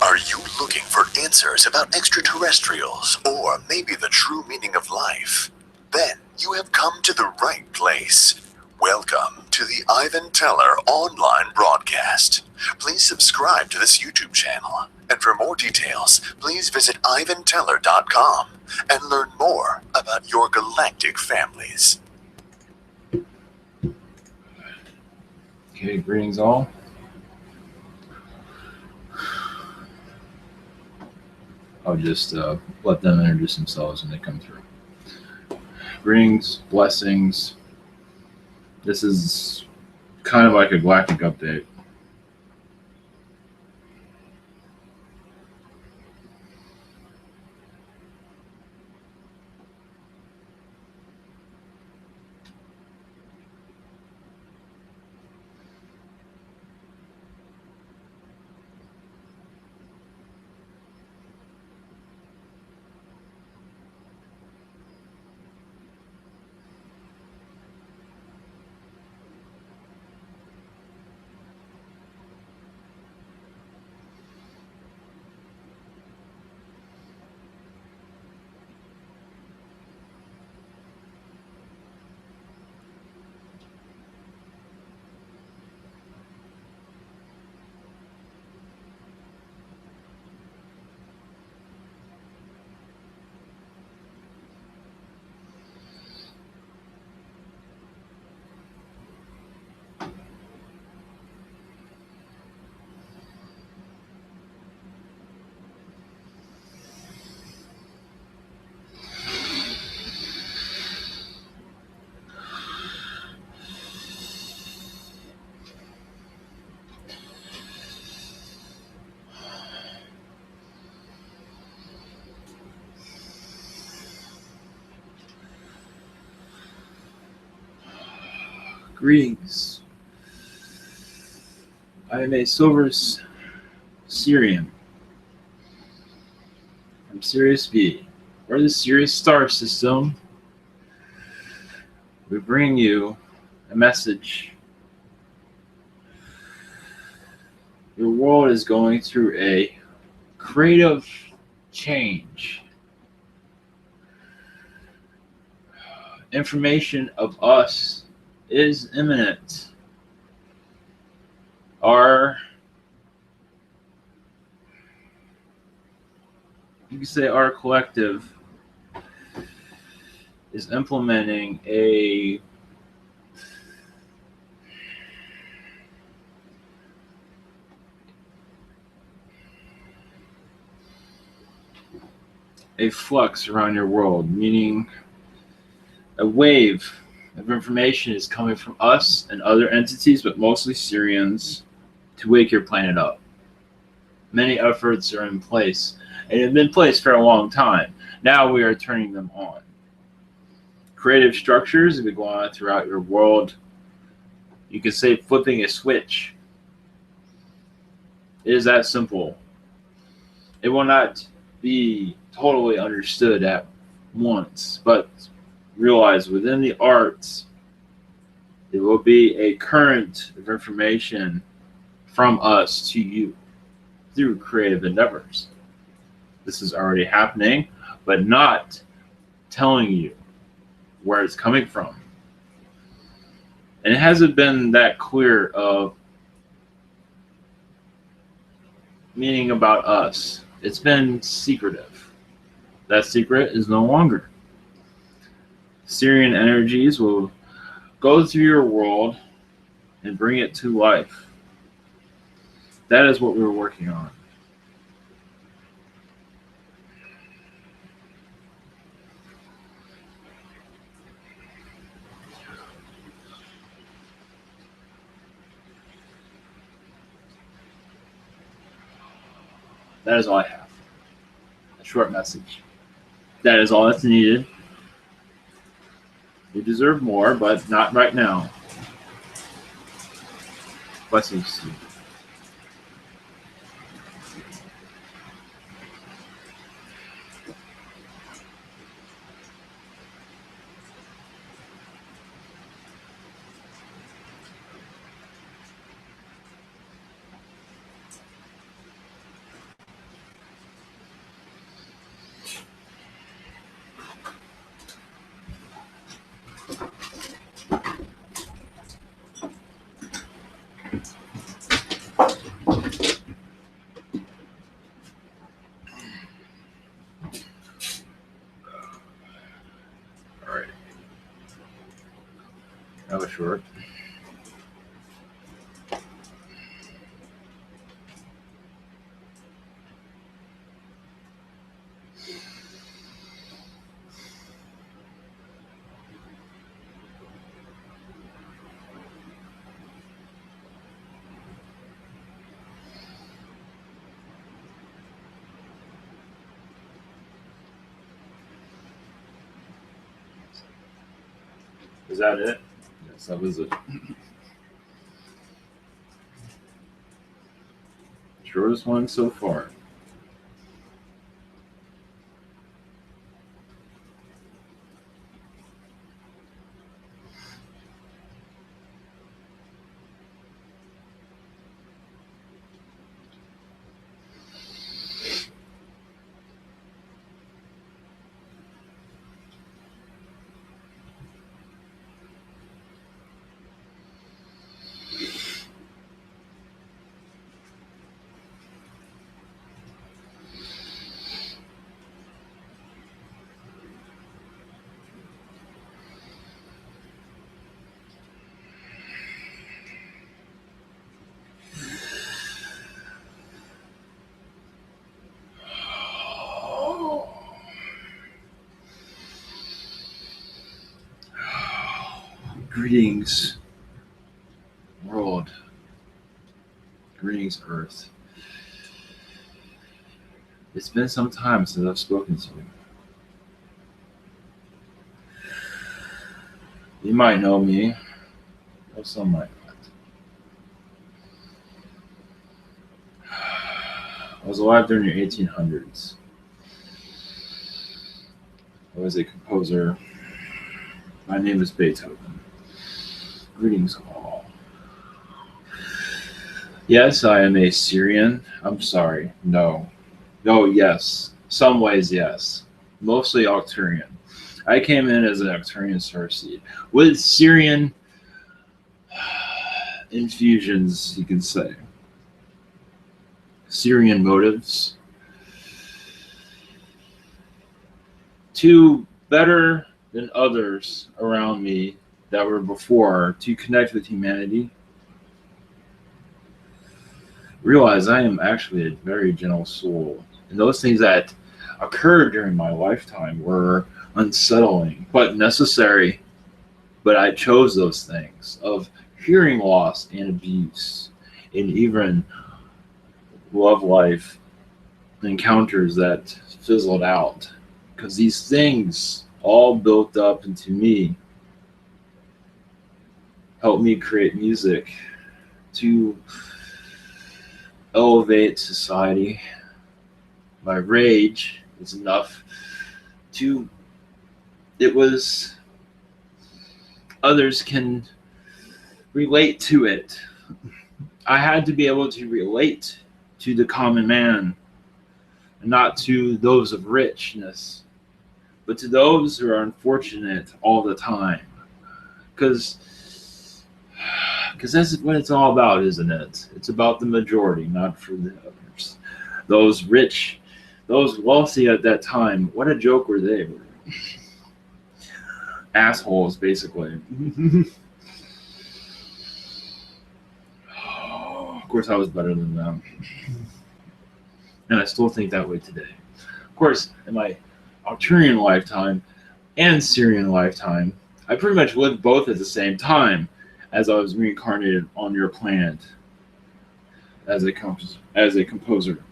Are you looking for answers about extraterrestrials or maybe the true meaning of life? Then you have come to the right place. Welcome to the Ivan Teller online broadcast. Please subscribe to this YouTube channel. And for more details, please visit ivanteller.com and learn more about your galactic families. Okay, greetings all. I'll just let them introduce themselves when they come through. Greetings, blessings. This is kind of like a galactic update. Greetings. I am a Silver's Sirian from Sirius B. We're the Sirius star system. We bring you a message. Your world is going through a creative change. Information of us is imminent. You can say our collective is implementing a flux around your world, meaning a wave of information is coming from us and other entities, but mostly Sirians, to wake your planet up. Many efforts are in place and have been in place for a long time. Now we are turning them on. Creative structures have been going on throughout your world. You could say flipping a switch. It is that simple. It will not be totally understood at once, but realize within the arts, there will be a current of information from us to you through creative endeavors. This is already happening, but not telling you where it's coming from. And it hasn't been that clear of meaning about us. It's been secretive. That secret is no longer. Sirian energies will go through your world and bring it to life. That is what we're working on. That is all I have. A short message. That is all that's needed. You deserve more, but not right now. Blessings to you. short. Is that it? Yes, that was it. Shortest one so far. Greetings, world. Greetings, Earth. It's been some time since I've spoken to you. You might know me, or some might not. I was alive during the 1800s. I was a composer. My name is Beethoven. Greetings all. Yes, I am a Sirian. I'm sorry. No. No, yes. Some ways, yes. Mostly Arcturian. I came in as an Arcturian starseed with Sirian infusions, you can say. Sirian motives to better than others around me that were before to connect with humanity. Realize I am actually a very gentle soul. And those things that occurred during my lifetime were unsettling, but necessary. But I chose those things of hearing loss and abuse, and even love life encounters that fizzled out. Because these things all built up into me, helped me create music to elevate society. My rage was enough to, it was, others can relate to it. I had to be able to relate to the common man, not to those of richness, but to those who are unfortunate all the time. Because that's what it's all about, isn't it? It's about the majority, not for the others. Those rich, those wealthy at that time, what a joke were they? Assholes, basically. Of course, I was better than them. And I still think that way today. Of course, in my Arcturian lifetime and Sirian lifetime, I pretty much lived both at the same time as I was reincarnated on your planet as a composer.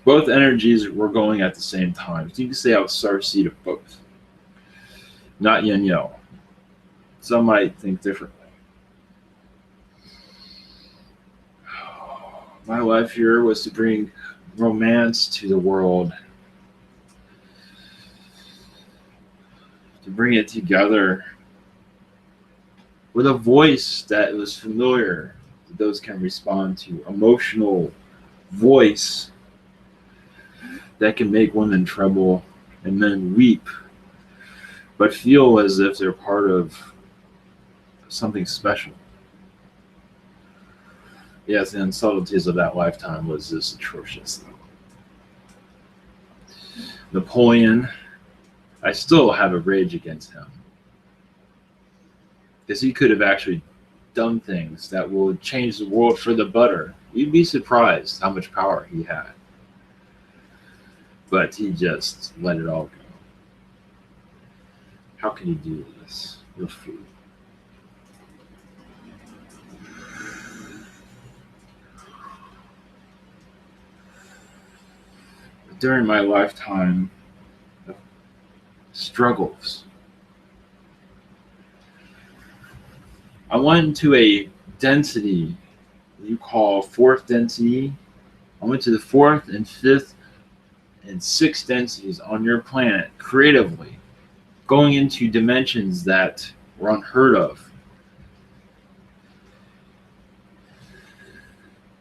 Both energies were going at the same time. So you can say I was starseed of both. Not yin yo. Some might think differently. My life here was to bring romance to the world, to bring it together with a voice that was familiar, that those can respond to, emotional voice that can make women tremble and men weep, but feel as if they're part of something special. Yes, and subtleties of that lifetime was just atrocious. Napoleon, I still have a rage against him. because he could have actually done things that will change the world for the better. You'd be surprised how much power he had. But he just let it all go. How can you do this? You're a fool. During my lifetime of struggles, I went into a density you call fourth density. I went to the fourth and fifth and sixth densities on your planet creatively, going into dimensions that were unheard of.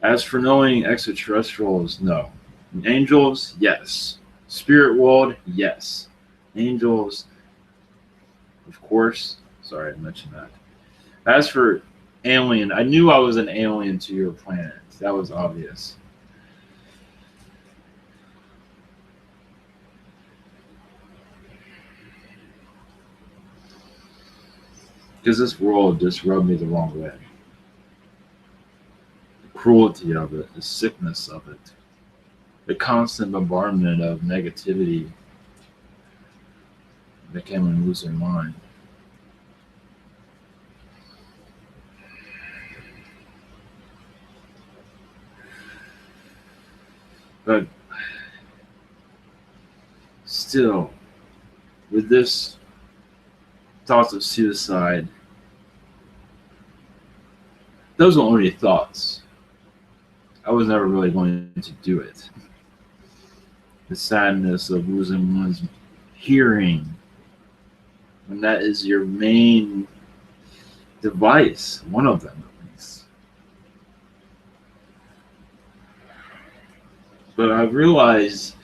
As for knowing extraterrestrials, no. Angels, yes. Spirit world, yes. Angels, of course. Sorry I mentioned that. As for alien, I knew I was an alien to your planet. That was obvious. Because this world just rubbed me the wrong way. The cruelty of it, the sickness of it, the constant bombardment of negativity became me lose their mind. But still, with this thoughts of suicide, those were only thoughts. I was never really going to do it. The sadness of losing one's hearing, when that is your main device, one of them at least. But I've realized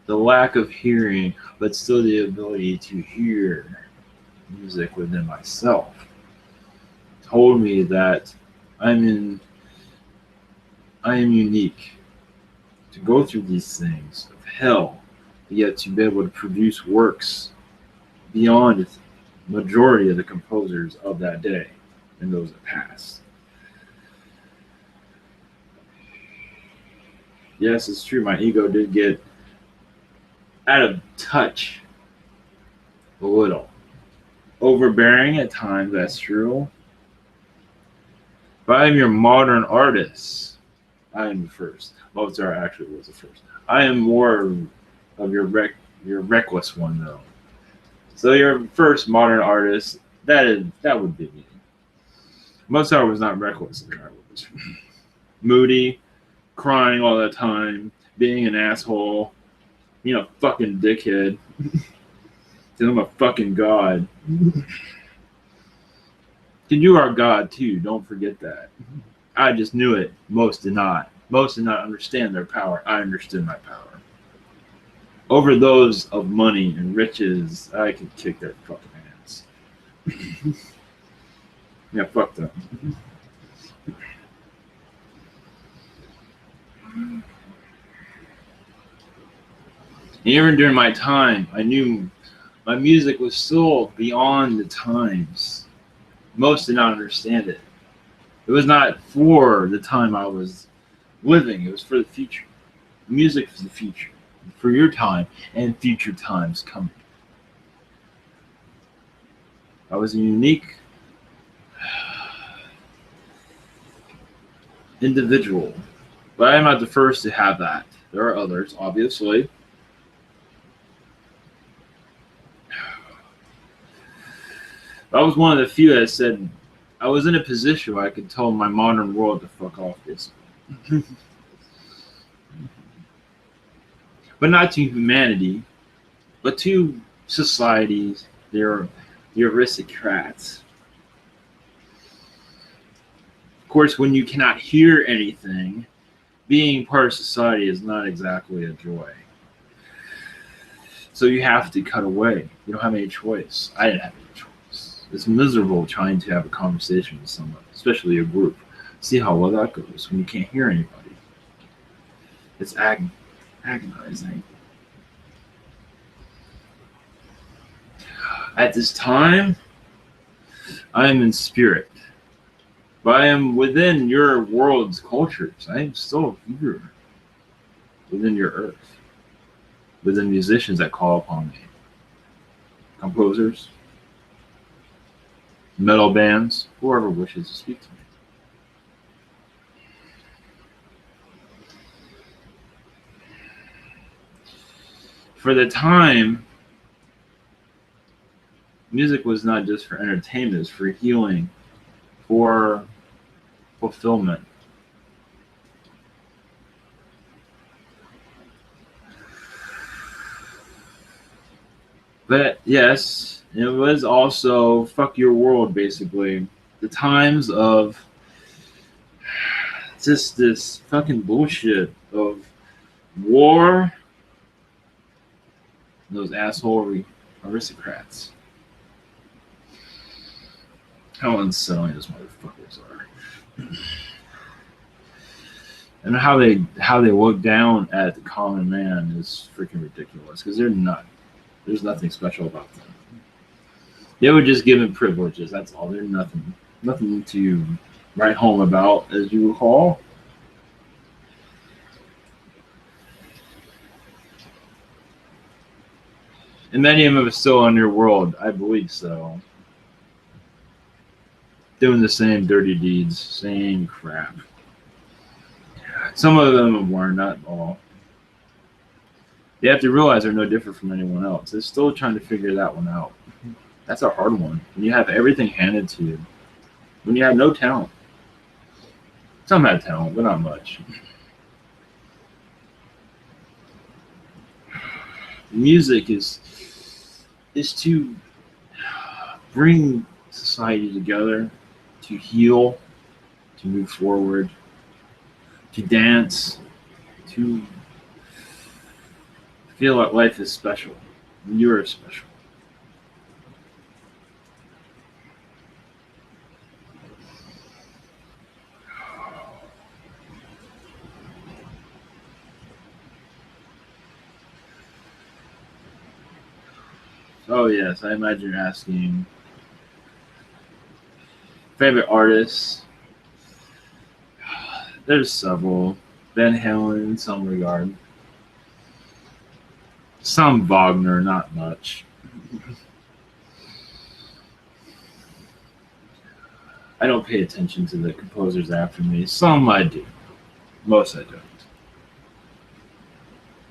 the lack of hearing, but still the ability to hear music within myself, told me that I am unique to go through these things of hell, yet to be able to produce works beyond the majority of the composers of that day and those that passed. Yes, it's true, my ego did get out of touch a little. Overbearing at times, that's true. But I am your modern artist. I am the first. Mozart actually was the first. I am more of your reckless one, though. So your first modern artist, that would be me. Mozart was not reckless. I was moody, crying all the time, being an asshole, being a fucking dickhead. Because I'm a fucking god. And you are God too, don't forget that. I just knew it. Most did not. Most did not understand their power. I understood my power. Over those of money and riches, I could kick their fucking ass. Yeah, fuck them. Even during my time, I knew my music was so beyond the times. Most did not understand it. It was not for the time I was living. It was for the future. Music is the future. For your time and future times coming. I was a unique individual. But I am not the first to have that. There are others, obviously. I was one of the few that said I was in a position where I could tell my modern world to fuck off, basically. But not to humanity, but to societies, the aristocrats. Of course, when you cannot hear anything, being part of society is not exactly a joy. So you have to cut away. You don't have any choice. I didn't have any choice. It's miserable trying to have a conversation with someone, especially a group. See how well that goes when you can't hear anybody. It's agonizing. At this time, I am in spirit. But I am within your world's cultures. I am still here within your earth. Within musicians that call upon me. Composers, metal bands, whoever wishes to speak to me. For the time, music was not just for entertainment, it was for healing, for fulfillment. But yes, it was also fuck your world, basically. The times of just this fucking bullshit of war, those asshole aristocrats. How unsettling those motherfuckers are. And how they look down at the common man is freaking ridiculous because they're not. There's nothing special about them. They were just given privileges. That's all. They're nothing to write home about, as you recall. And many of them are still in your world. I believe so. Doing the same dirty deeds, same crap. Some of them were, not all. They have to realize they're no different from anyone else. They're still trying to figure that one out. That's a hard one. When you have everything handed to you. When you have no talent. Some had talent, but not much. Music is to bring society together, to heal, to move forward, to dance, to feel like life is special. You're special. Oh yes, I imagine you're asking favorite artists. There's several. Van Halen in some regard. Some Wagner, not much. I don't pay attention to the composers after me. Some I do. Most I don't.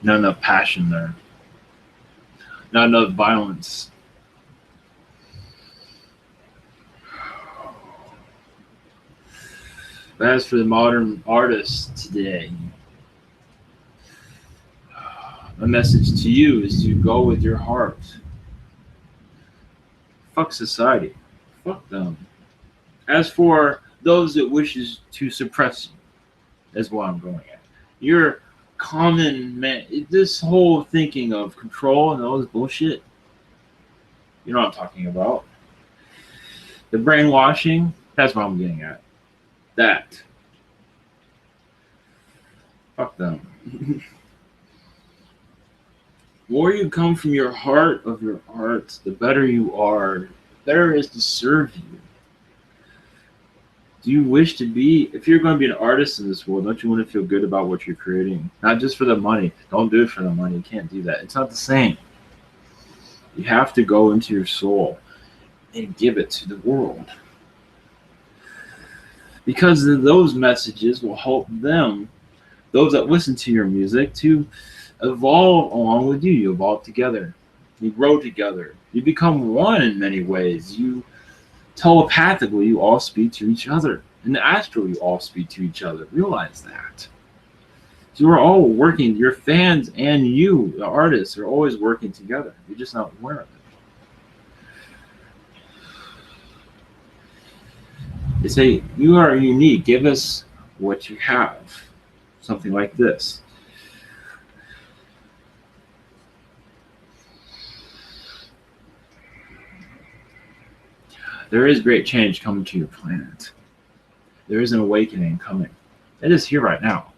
Not enough passion there. Not enough violence. But as for the modern artists today, my message to you is to go with your heart. Fuck society. Fuck them. As for those that wishes to suppress you, is what I'm going at. Your common man, this whole thinking of control and all this bullshit, you know what I'm talking about. The brainwashing, that's what I'm getting at. That. Fuck them. The more you come from your heart of your heart, the better you are. The better it is to serve you. Do you wish to be, if you're going to be an artist in this world, don't you want to feel good about what you're creating? Not just for the money. Don't do it for the money. You can't do that. It's not the same. You have to go into your soul and give it to the world. Because those messages will help them, those that listen to your music, to evolve along with you. You evolve together. You grow together. You become one in many ways. You telepathically, you all speak to each other. In the astral, you all speak to each other. Realize that. So we're all working, your fans and you, the artists, are always working together. You're just not aware of it. They say, you are unique. Give us what you have. Something like this. There is great change coming to your planet. There is an awakening coming. It is here right now.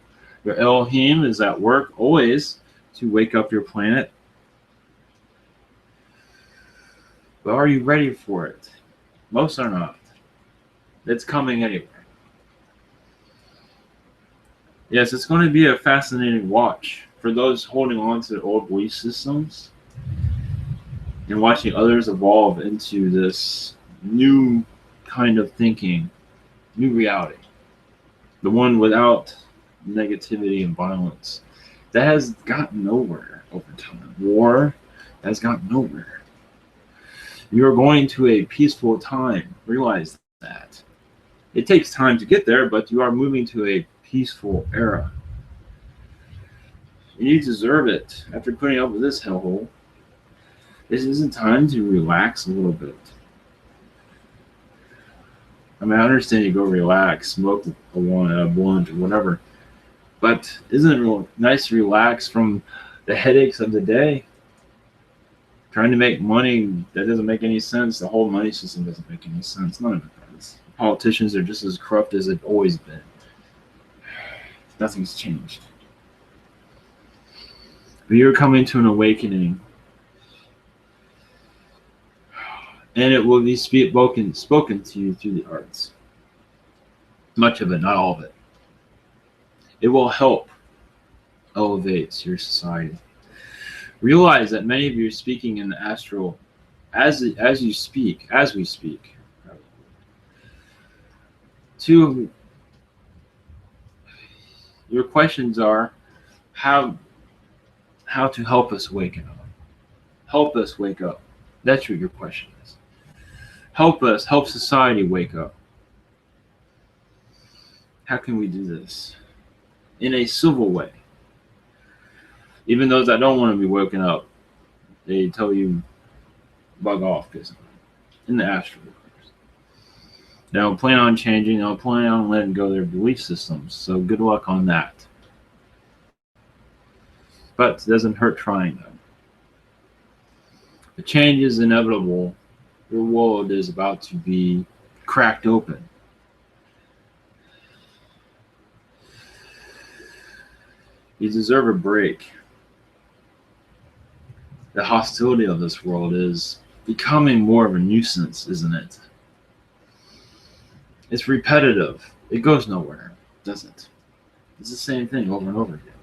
Your Elohim is at work always to wake up your planet. But are you ready for it? Most are not. It's coming anyway. Yes, it's going to be a fascinating watch for those holding on to old belief systems and watching others evolve into this new kind of thinking, new reality, the one without negativity and violence. That has gotten nowhere over time. War has gotten nowhere. You're going to a peaceful time. Realize that. It takes time to get there, but you are moving to a peaceful era. You deserve it after putting up with this hellhole. This isn't time to relax a little bit. I mean, I understand you go relax, smoke a blunt or whatever, but isn't it real nice to relax from the headaches of the day? Trying to make money that doesn't make any sense. The whole money system doesn't make any sense. None of it does. Politicians are just as corrupt as they've always been. Nothing's changed. But you're coming to an awakening, and it will be spoken to you through the arts. Much of it, not all of it. It will help elevate your society. Realize that many of you are speaking in the astral as we speak. Two, your questions are how to help us wake up. Help us wake up. That's what your question is. Help us, help society wake up. How can we do this? In a civil way. Even those that don't want to be woken up, they tell you bug off, because in the astral. They don't plan on changing, they don't plan on letting go of their belief systems. So good luck on that. But it doesn't hurt trying though. The change is inevitable. Your world is about to be cracked open. You deserve a break. The hostility of this world is becoming more of a nuisance, isn't it? It's repetitive. It goes nowhere, does it? It's the same thing over and over again.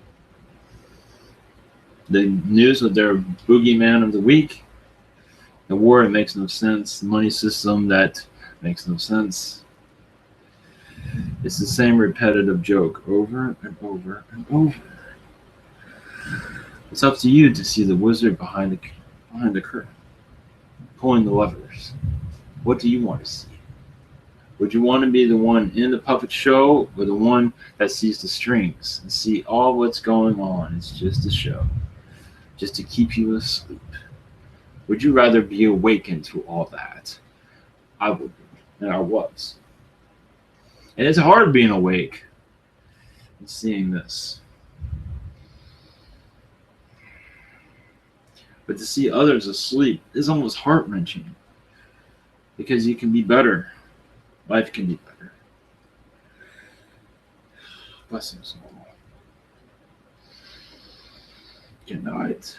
The news with their boogeyman of the week, the war, it makes no sense. The money system, that makes no sense. It's the same repetitive joke over and over and over. It's up to you to see the wizard behind the curtain, pulling the levers. What do you want to see? Would you want to be the one in the puppet show, or the one that sees the strings and see all what's going on? It's just a show, just to keep you asleep. Would you rather be awakened to all that? I would be, and I was. And it's hard being awake and seeing this. But to see others asleep is almost heart-wrenching, because you can be better. Life can be better. Blessings all. Good night.